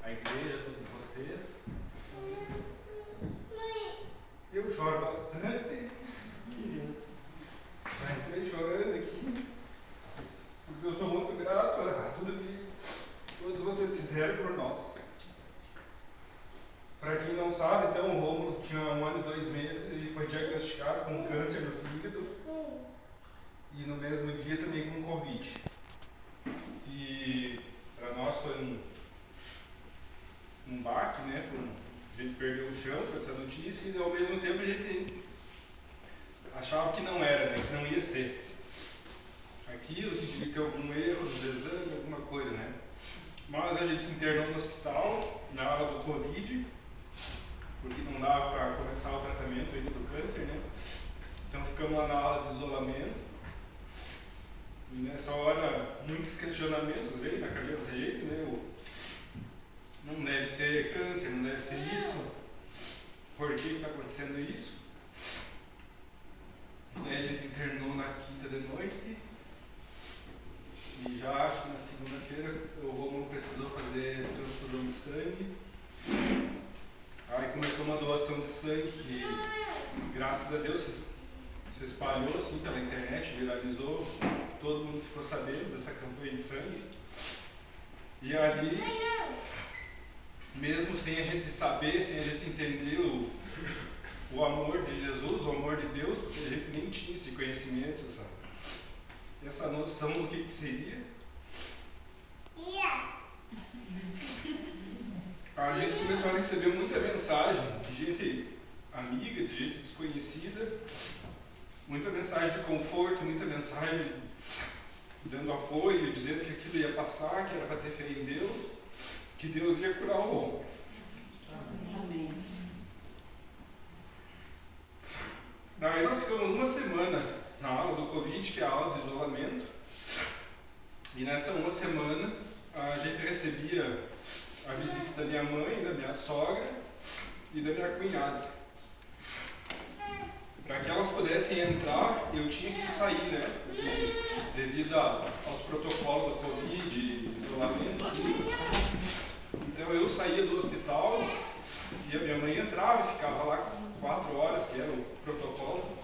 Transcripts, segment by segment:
a igreja, a todos vocês. Eu choro bastante. Já entrei chorando aqui, porque eu sou muito grato a tudo que todos vocês fizeram por nós. Para quem não sabe, então, o Rômulo tinha 1 ano e 2 meses e foi diagnosticado com câncer no fígado e no mesmo dia também com Covid. E para nós foi um baque, né? A gente perdeu o chão com essa notícia e ao mesmo tempo a gente achava que não era, né? Que não ia ser aquilo, que devia ter algum erro no exame, alguma coisa, né? Mas a gente se internou no hospital na hora do Covid, porque não dava para começar o tratamento ainda do câncer, né? Então ficamos lá na aula de isolamento. E nessa hora muitos questionamentos veio na cabeça da gente, né? Não deve ser câncer, não deve ser isso. Por que está acontecendo isso? E aí a gente internou na quinta de noite. E já acho que na segunda-feira o Rômulo precisou fazer transfusão de sangue. Aí começou uma doação de sangue que, graças a Deus, se espalhou assim pela internet, viralizou, todo mundo ficou sabendo dessa campanha de sangue. E ali, mesmo sem a gente saber, sem a gente entender o amor de Jesus, o amor de Deus, porque a gente nem tinha esse conhecimento, essa noção do que seria, a gente começou a receber muita mensagem de gente amiga, de gente desconhecida, muita mensagem de conforto, muita mensagem dando apoio, dizendo que aquilo ia passar, que era para ter fé em Deus, que Deus ia curar o homem. Amém. Daí nós ficamos uma semana na aula do Covid, que é a aula de isolamento, e nessa uma semana a gente recebia a visita da minha mãe, da minha sogra e da minha cunhada. Para que elas pudessem entrar, eu tinha que sair, né? Porque, devido aos protocolos do Covid, isolamento. Então eu saía do hospital e a minha mãe entrava e ficava lá 4 horas, que era o protocolo.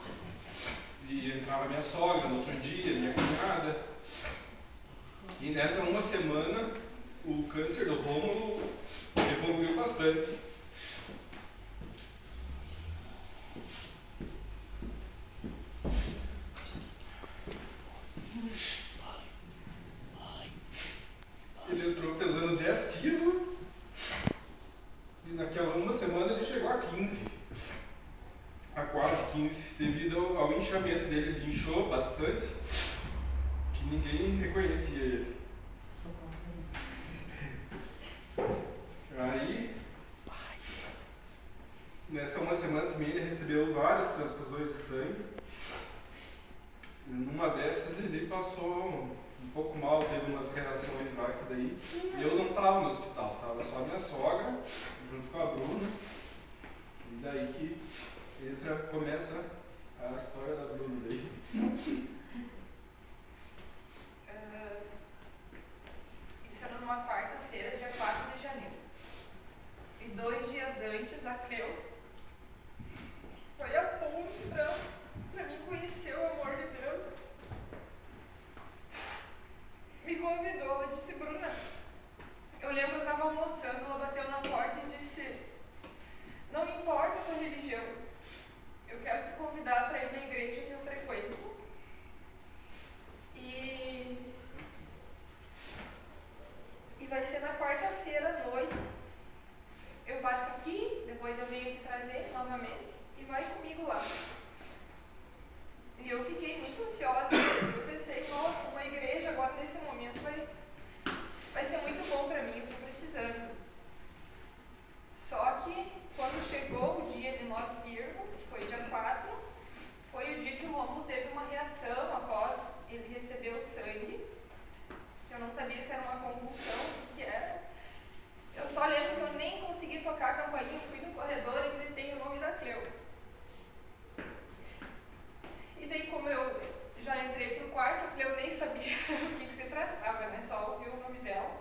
E entrava minha sogra no outro dia, minha cunhada. E nessa uma semana, o câncer do Rômulo evoluiu bastante. Ele entrou pesando 10 quilos e naquela uma semana ele chegou a 15. A quase 15, devido ao inchamento dele. Ele inchou bastante, que ninguém reconhecia ele. Aí, nessa uma semana também ele recebeu várias transfusões de sangue. E numa dessas ele passou um pouco mal, teve umas reações lá que daí. E eu não estava no hospital, estava só a minha sogra, junto com a Bruna. E daí que começa a história da Bruna daí. Isso era numa quarta-feira, dia 4 de janeiro. E 2 dias antes, a Cleo foi a ponte para mim conhecer o amor de Deus. Me convidou, ela disse: Bruna, eu lembro que eu estava almoçando, ela bateu na porta e disse: não me importa a tua religião, eu quero te convidar para ir na igreja que eu frequento. E vai ser na quarta-feira à noite. Eu passo aqui, depois eu venho te trazer novamente e vai comigo lá. E eu fiquei muito ansiosa. Eu pensei: nossa, uma igreja agora nesse momento vai ser muito bom para mim, eu estou precisando. Só que quando chegou o dia de nós irmos, que foi dia 4, foi o dia que o Rômulo teve uma reação após ele receber o sangue. Eu não sabia se era uma convulsão, o que era. Eu só lembro que eu nem consegui tocar a campainha, fui no corredor e gritei o nome da Cleo. E daí, como eu já entrei pro quarto, a Cleo nem sabia o que se tratava, né? Só ouviu o nome dela.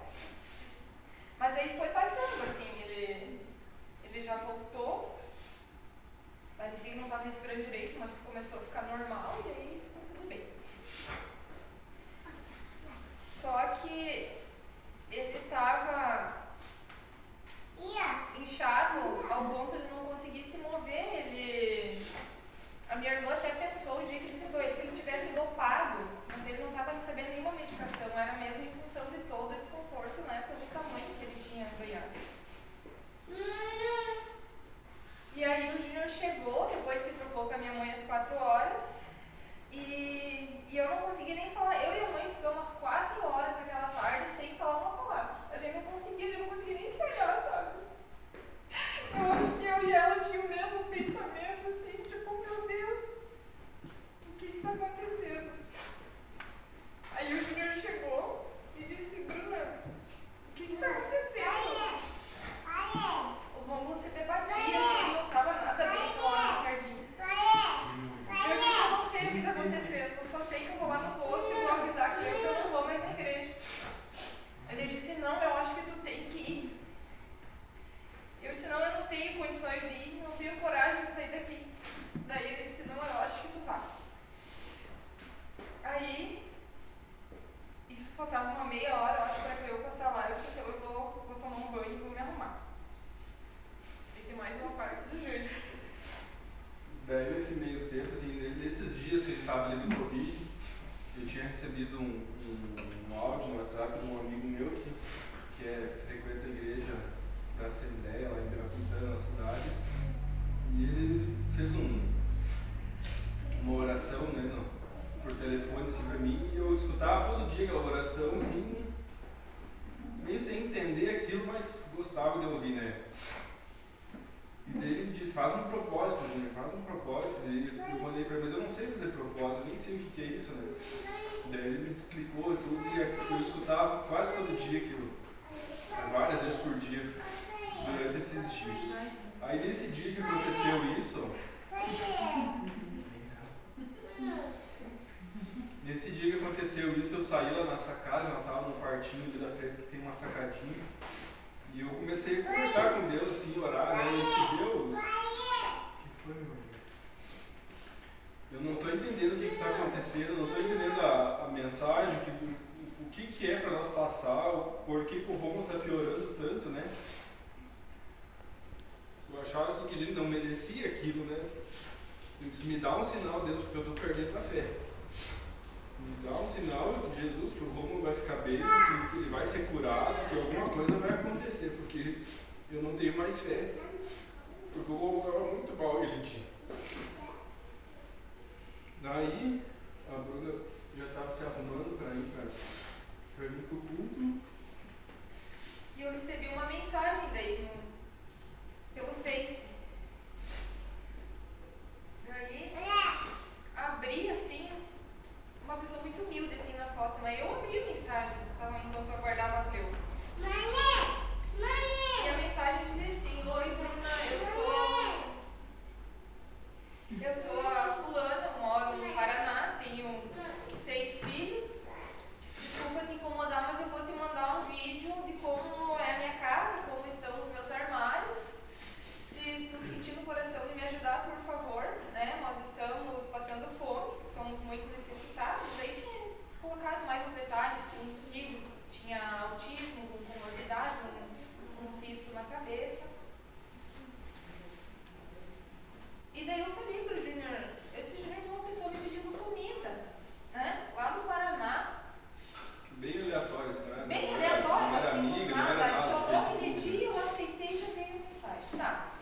visitar a Assembleia lá em Piraputã, na cidade. E ele fez uma oração, né, por telefone assim pra mim, e eu escutava todo dia aquela oração, assim, meio sem entender aquilo, mas gostava de ouvir, né. E daí ele disse, faz um propósito, Júnior, faz um propósito. E eu mandei pra ele, mas eu não sei fazer propósito, nem sei o que é isso, né. Daí ele me explicou tudo e eu escutava quase todo dia aquilo, várias vezes por dia, durante esses dias. Aí nesse dia que aconteceu isso, eu saí lá na sacada, nós estávamos num quartinho ali da frente que tem uma sacadinha, e eu comecei a conversar com Deus, assim, orar, né, e eu disse, Deus, o que foi, meu irmão? Eu não estou entendendo o que está acontecendo, eu não estou entendendo a mensagem, o que é para nós passar, por que o Romulo está piorando tanto, né? Eu achava assim que a gente não merecia aquilo, né? Eu disse, me dá um sinal, Deus, porque eu estou perdendo a fé. Me dá um sinal de Jesus que o Romulo vai ficar bem, que ele vai ser curado, que alguma coisa vai acontecer, porque eu não tenho mais fé. Porque o Romulo estava muito mal aquele dia. Daí, a Bruna já estava se arrumando para ir para o culto. E eu recebi uma mensagem daí pelo Face. Daí, abri assim, uma pessoa muito humilde assim na foto, mas eu abri a mensagem enquanto eu aguardava a Cleo. E a mensagem dizia assim, oi Bruna, eu sou a fulana, eu moro no Paraná, tenho 6 filhos. Desculpa te incomodar, mas eu vou te mandar um vídeo de como é a minha casa, como estão os meus armários. Se tu sentir no coração de me ajudar, por favor, né? Nós estamos passando fome, somos muito necessitados. Daí tinha colocado mais os detalhes, que um dos filhos tinha autismo, com comorbidade, um cisto na cabeça. E daí eu falei pro Júnior, eu disse, Júnior, tem uma pessoa me pedindo comida, né? Lá do Paraná. Bem aleatório, né? Bem aleatório, não era assim, amiga, nada. não era Adicionou nada. aquele dia, eu aceitei e já veio a mensagem. Tá.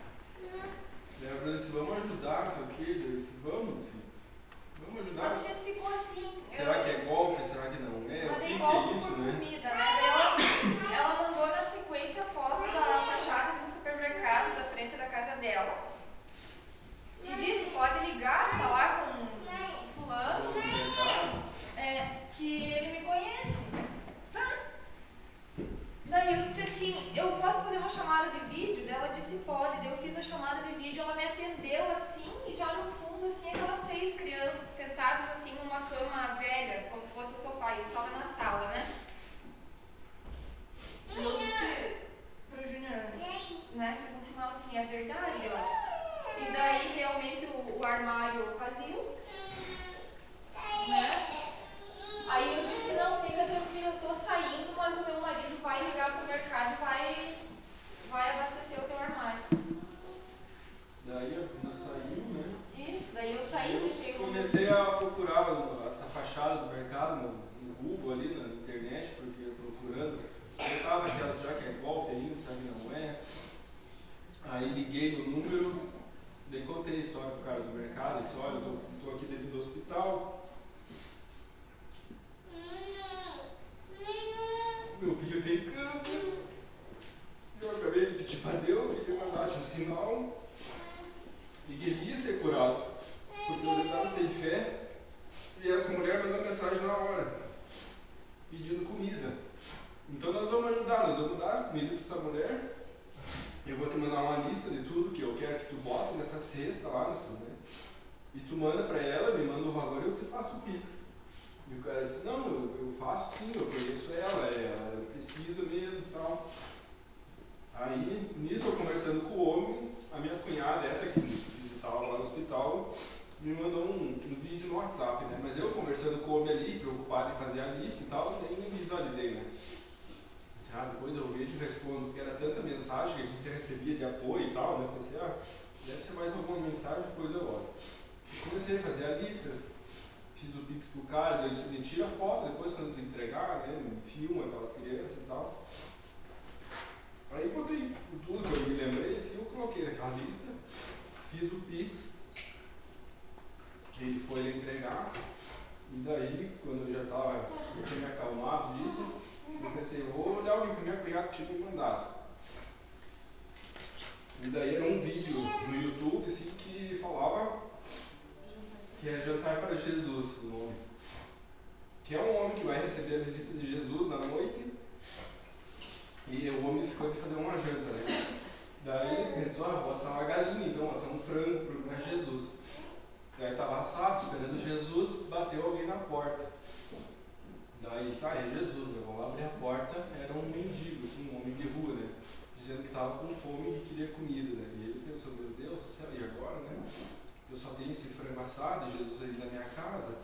Daí a Bruna disse, vamos ajudar, não sei o quê. Eu disse, vamos, filho. Vamos ajudar. Mas a gente ficou assim. Será que é golpe? Será que não é? O Mandei que golpe é isso, por né? comida, né? Daí ela mandou na sequência a foto da fachada de um supermercado da frente da casa dela. E disse, pode ligar, falar com o fulano, que ele me conhece. Tá. Daí eu disse assim, eu posso fazer uma chamada de vídeo? Daí ela disse, pode. Daí eu fiz a chamada de vídeo, ela me atendeu assim, e já no fundo, assim, aquelas 6 crianças sentadas assim numa cama velha, como se fosse o sofá, isso estava na sala, né? E eu disse pro Júnior, né, fiz um sinal assim, é verdade, ó. E daí realmente o armário vazio, né? Aí eu disse, não, fica tranquilo, eu tô saindo, mas o meu marido vai ligar pro mercado e vai abastecer o teu armário. Daí a Bruna saiu, né? Isso, daí eu saí, deixei o... Comecei a procurar essa fachada do mercado no Google ali, na internet, porque eu procurando. Eu tava aquelas, será que é golpe ainda, será que não é? Aí liguei no número, daí contei a história pro cara do mercado, disse, olha, eu tô aqui dentro do hospital. Meu filho tem câncer. Eu acabei de pedir para Deus que ele mandasse um sinal e que ele ia ser curado. Porque eu estava sem fé e essa mulher mandou mensagem na hora, pedindo comida. Então nós vamos ajudar, nós vamos dar comida para essa mulher. Eu vou te mandar uma lista de tudo que eu quero que tu bota nessa cesta lá, né? E tu manda para ela, me manda o valor e eu te faço o Pix. E o cara disse, não, eu faço sim, eu conheço ela precisa mesmo e tal. Aí, nisso eu conversando com o homem, a minha cunhada, essa que visitava lá no hospital, me mandou um vídeo no WhatsApp, né? Mas eu conversando com o homem ali, preocupado em fazer a lista e tal, nem visualizei, né? Depois eu vejo e respondo, porque era tanta mensagem que a gente recebia de apoio e tal, né? Pensei, deve ser mais alguma mensagem, depois eu olho. E comecei a fazer a lista, fiz o Pix pro cara, daí eu disse, tira a foto, depois quando tu entregar, né? Filma aquelas crianças e tal. Aí botei tudo fiz o Pix, ele foi lhe entregar, e daí, quando eu tinha me acalmado disso, eu pensei, eu vou olhar o que minha cunhada tinha me mandado. E daí era um vídeo no YouTube assim, que falava que é Jantar para Jesus, o nome. Que é um homem que vai receber a visita de Jesus na noite, e o homem ficou de fazer uma janta, né? Daí ele pensou, vou assar uma galinha, então assar um frango para Jesus. Daí estava assado, esperando Jesus, bateu alguém na porta. Daí disse, é Jesus, né? Vamos lá abrir a porta. Era um mendigo, assim, um homem de rua, né? Dizendo que estava com fome e queria comida, né? E ele pensou, meu Deus do céu, e agora, né? Eu só tenho esse frango assado e Jesus ali na minha casa,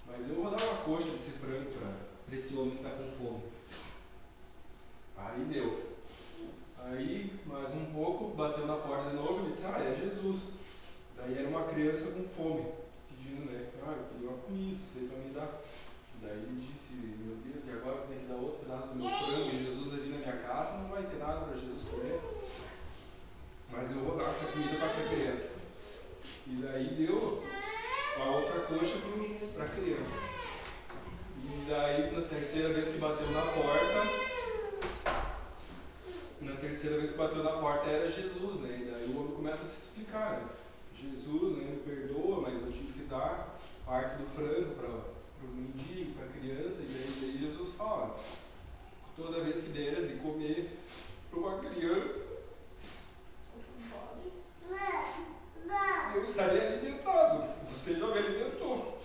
mas eu vou dar uma coxa desse frango para esse homem que está com fome. Aí deu. Aí, mais um pouco, bateu na porta de novo e disse, é Jesus. Daí era uma criança com fome, pedindo, né? Eu queria uma comida, sei para me dar. Daí ele disse, meu Deus, e agora eu tenho que dar outro pedaço do meu frango e Jesus ali na minha casa, não vai ter nada para Jesus comer. Mas eu vou dar essa comida para essa criança. E daí deu a outra coxa para a criança. E daí, na terceira vez que bateu na porta era Jesus, né? E daí o homem começa a se explicar, né? Jesus, né, me perdoa, mas eu tive que dar parte do frango para o mendigo, para a criança. E daí Jesus fala, toda vez que deres de comer para uma criança, eu estarei alimentado. Você já me alimentou.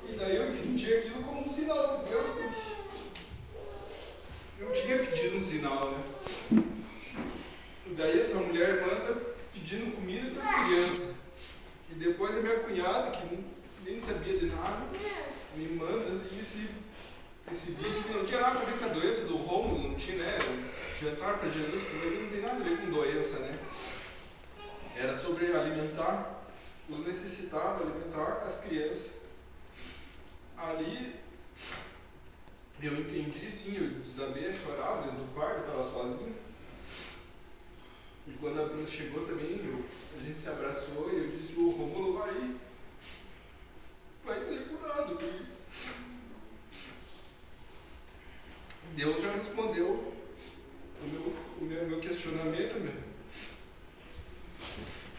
E daí eu entendi aquilo como um sinal de Deus. Eu tinha pedido um sinal, né? E daí essa mulher manda pedindo comida para as crianças. E depois a minha cunhada, que nem sabia de nada, me manda assim, esse vídeo que não tinha nada a ver com a doença do Rômulo, não tinha, né? Jantar para Jesus também não tem nada a ver com doença, né? Era sobre alimentar os necessitados, alimentar as crianças. Ali eu entendi, sim, eu desabei a chorar dentro do quarto, eu estava sozinho. E quando a Bruna chegou também, a gente se abraçou e eu disse, o Rômulo vai ser curado. Deus já respondeu o meu questionamento, né?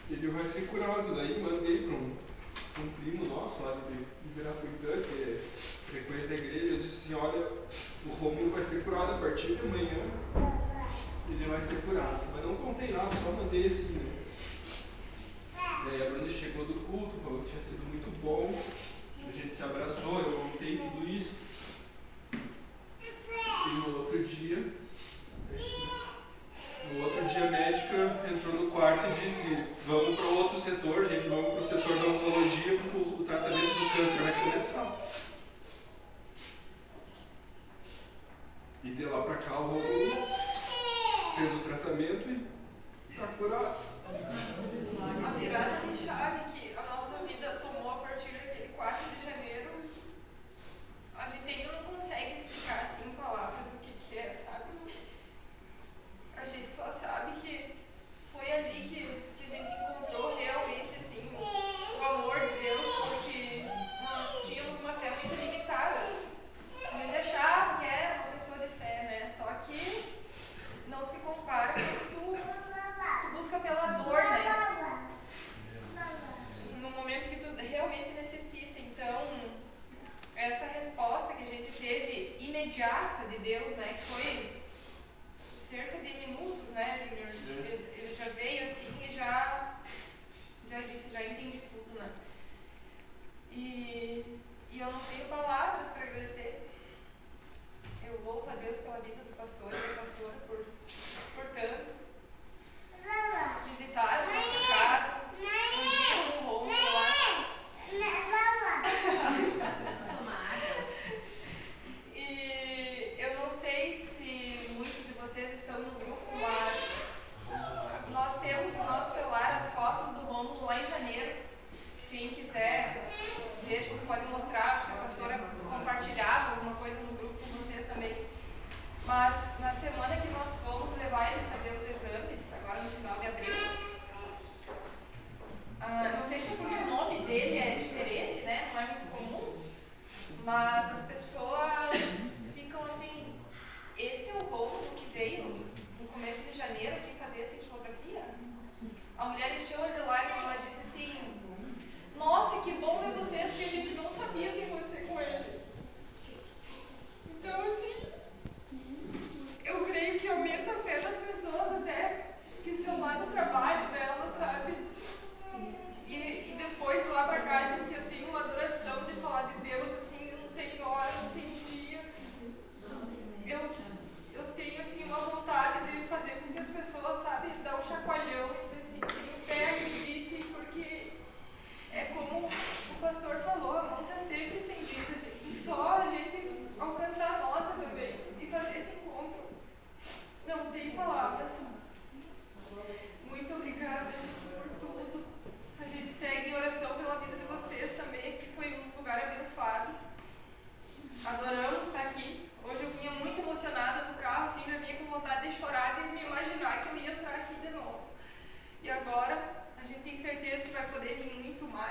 Ele vai ser curado. Daí mandei para um primo nosso lá de Ibirapuitã, que é frequente da igreja. Eu disse assim, olha, o Rômulo vai ser curado a partir de amanhã. Ele vai ser curado. Mas não contei nada, só mandei assim, né? Daí a Bruna chegou do culto, falou que tinha sido muito bom. A gente se abraçou, eu contei tudo isso. E no outro dia a médica entrou no quarto e disse, vamos para outro setor, gente, vamos para o setor da oncologia, porque o tratamento do câncer vai começar. E de lá para cá o Rômulo fez o tratamento e está curado. A virada de chave que a nossa vida tomou a partir daquele 4 de janeiro, a gente ainda não consegue explicar assim em palavras o que é, sabe? A gente só sabe que foi ali que a gente encontrou realmente assim, o amor de Deus, porque nós tínhamos uma fé muito limitada. A gente achava que era uma pessoa de fé, né? Só que não se compara quando tu busca pela dor, né? No momento que tu realmente necessita. Então, essa resposta que a gente teve imediata de Deus, né? Que foi cerca de minutos, né, Júnior? Ele já veio assim e já disse, já entendi tudo, né? E eu não tenho palavras para agradecer. Eu louvo a Deus pela vida do pastor e da pastora por tanto. Visitaram a nossa casa, ungiram o Rômulo lá. E eu não sei se muitos de vocês estão no grupo, mas nós temos no nosso celular as fotos do Rômulo lá em janeiro. Quem quiser, pode mostrar, acho que a pastora compartilhava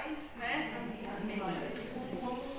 mais, né? Amém.